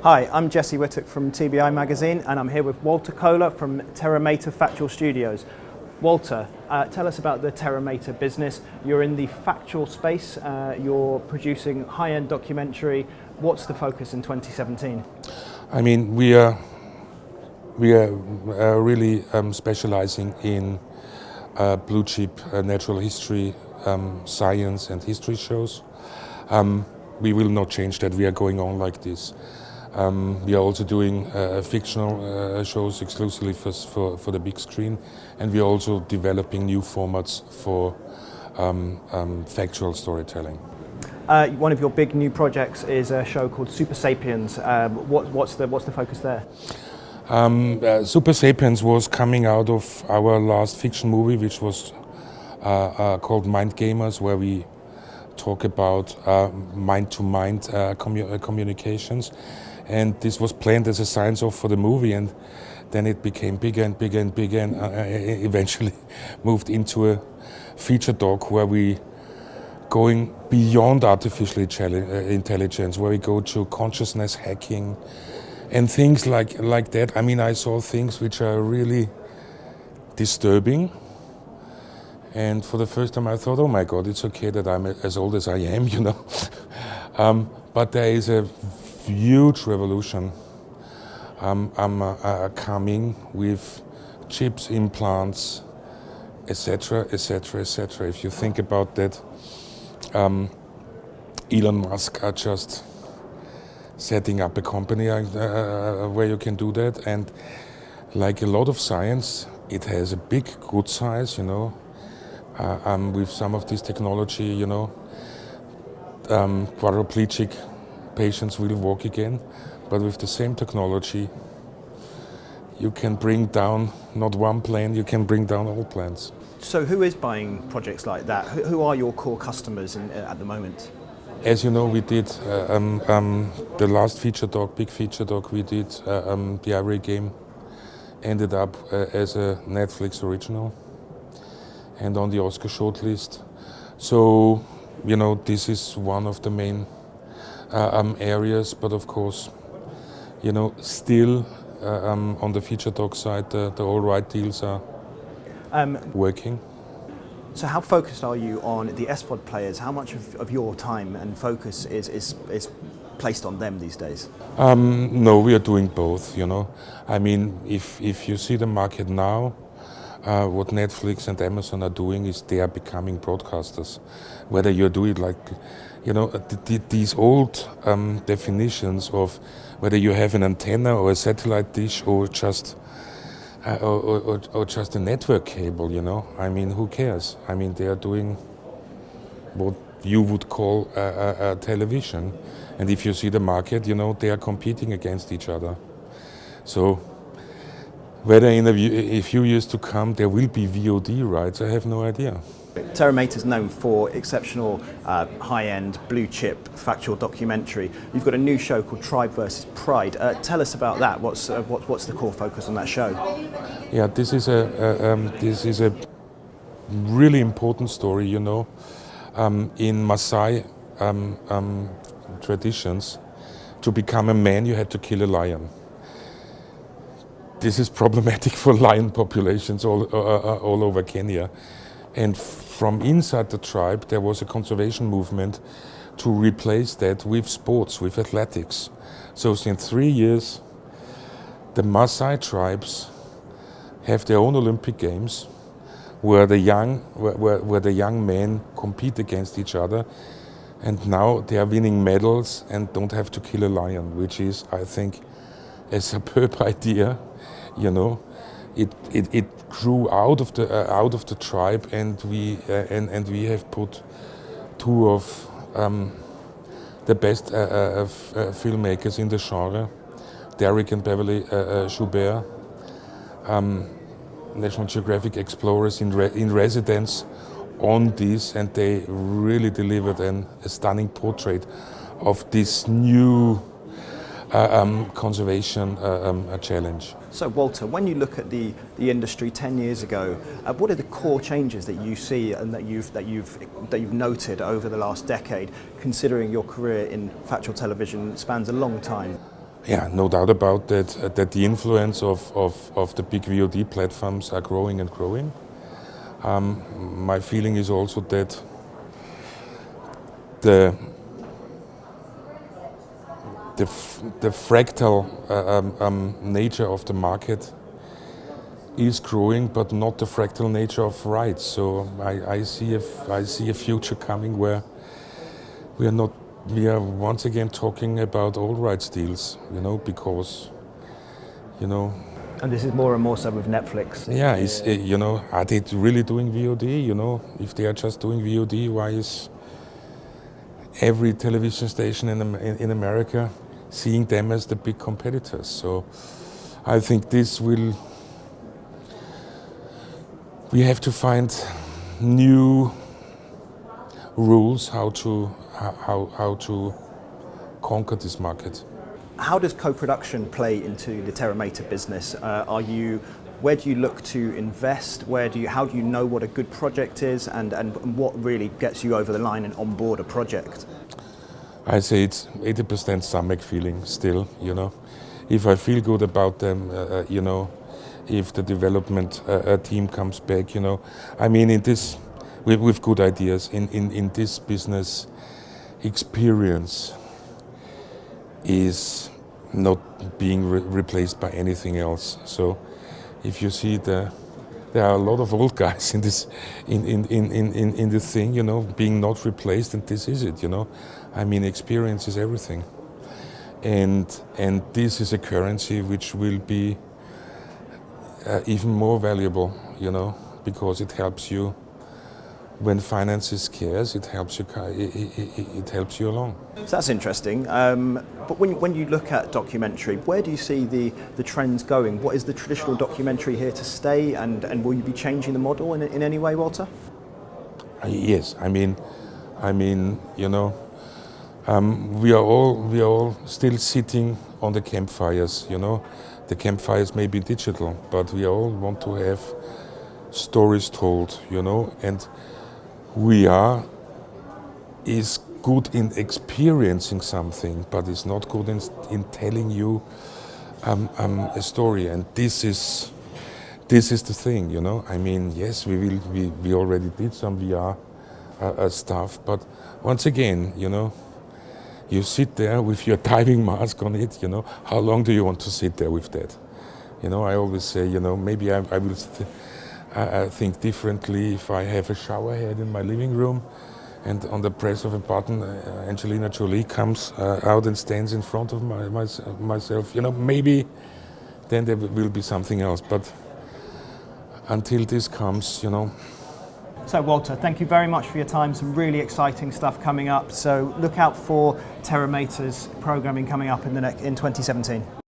Hi, I'm Jesse Whittock from TBI Magazine, and I'm here with Walter Köhler from TerraMata Factual Studios. Walter, tell us about the TerraMata business. You're in the factual space, you're producing high-end documentary. What's the focus in 2017? I mean, we are really specializing in blue chip natural history, science and history shows. We will not change that. We are going on like this. We are also doing fictional shows exclusively for the big screen, and we are also developing new formats for factual storytelling. One of your big new projects is a show called Super Sapiens. What's the focus there? Super Sapiens was coming out of our last fiction movie, which was called Mind Gamers, where we talk about mind-to-mind communications. And this was planned as a science-off for the movie, and then it became bigger and bigger and bigger, and eventually moved into a feature doc where we going beyond artificial intelligence, where we go to consciousness hacking and things like that. I mean, I saw things which are really disturbing, and for the first time I thought, oh my God, it's okay that I'm as old as I am, you know. But there is a huge revolution coming with chips, implants, etc., etc., etc. If you think about that, Elon Musk are just setting up a company where you can do that, and like a lot of science, it has a big good size, you know. With some of this technology, you know, quadriplegic patients will walk again, but with the same technology, you can bring down not one plane, you can bring down all planes. So who is buying projects like that? Who are your core customers at the moment? As you know, we did the last feature doc, big feature doc we did, The Ivory Game, ended up as a Netflix original and on the Oscar shortlist. So, you know, this is one of the main areas, but of course, you know, still on the feature doc side, the all right deals are working. So how focused are you on the SVOD players? How much of your time and focus is placed on them these days? No, we are doing both, you know. I mean, if you see the market now, what Netflix and Amazon are doing is they are becoming broadcasters. Whether you do it like, you know, these old definitions of whether you have an antenna or a satellite dish or just just a network cable, you know. I mean, who cares? I mean, they are doing what you would call a television, and if you see the market, you know, they are competing against each other. So whether in a few years to come there will be VOD rights, I have no idea. TerraMata is known for exceptional high-end blue chip factual documentary. You've got a new show called Tribe versus Pride. Tell us about that. What's the core focus on that show? Yeah, this is a really important story, you know. In Maasai traditions, to become a man you had to kill a lion. This is problematic for lion populations all over Kenya. And from inside the tribe, there was a conservation movement to replace that with sports, with athletics. So since 3 years, the Maasai tribes have their own Olympic Games, where the young men compete against each other, and now they are winning medals and don't have to kill a lion, which is, I think, a superb idea. You know, it grew out of the tribe, and we have put two of the best filmmakers in the genre, Derek and Beverly Joubert, National Geographic explorers in residence on this, and they really delivered a stunning portrait of this new conservation challenge. So Walter, when you look at the industry 10 years ago, what are the core changes that you see and that you've noted over the last decade, considering your career in factual television spans a long time? Yeah, no doubt about that. That the influence of the big VOD platforms are growing and growing. My feeling is also that the fractal nature of the market is growing, but not the fractal nature of rights. So I see a future coming where we are once again talking about all rights deals, because, And this is more and more so with Netflix. yeah, are they really doing VOD? If they are just doing VOD, why is every television station in America seeing them as the big competitors? So I think we have to find new rules how to conquer this market. How does co-production play into the TerraMater business? Where do you look to invest? How do you know what a good project is, and what really gets you over the line and on board a project? I say it's 80% stomach feeling still, If I feel good about them, if the development team comes back, I mean, with good ideas, in this business, experience is not being replaced by anything else. So if you see there are a lot of old guys in this thing, being not replaced, and this is it, I mean, experience is everything. And this is a currency which will be even more valuable, because it helps you when finance is scarce. It helps you along. So that's interesting. But when you look at documentary, where do you see the trends going? What is the traditional documentary here to stay, and will you be changing the model in any way, Walter? Yes, I mean, we are all still sitting on the campfires. The campfires may be digital, but we all want to have stories told. And we is good in experiencing something, but is not good in telling you a story. And this is the thing, I mean, yes, we already did some VR stuff, but once again, you sit there with your diving mask on it, how long do you want to sit there with that? I always say, maybe I will think differently if I have a shower head in my living room, and on the press of a button, Angelina Jolie comes out and stands in front of myself. Maybe then there will be something else. But until this comes, So Walter, thank you very much for your time. Some really exciting stuff coming up. So look out for TerraMater's programming coming up in 2017.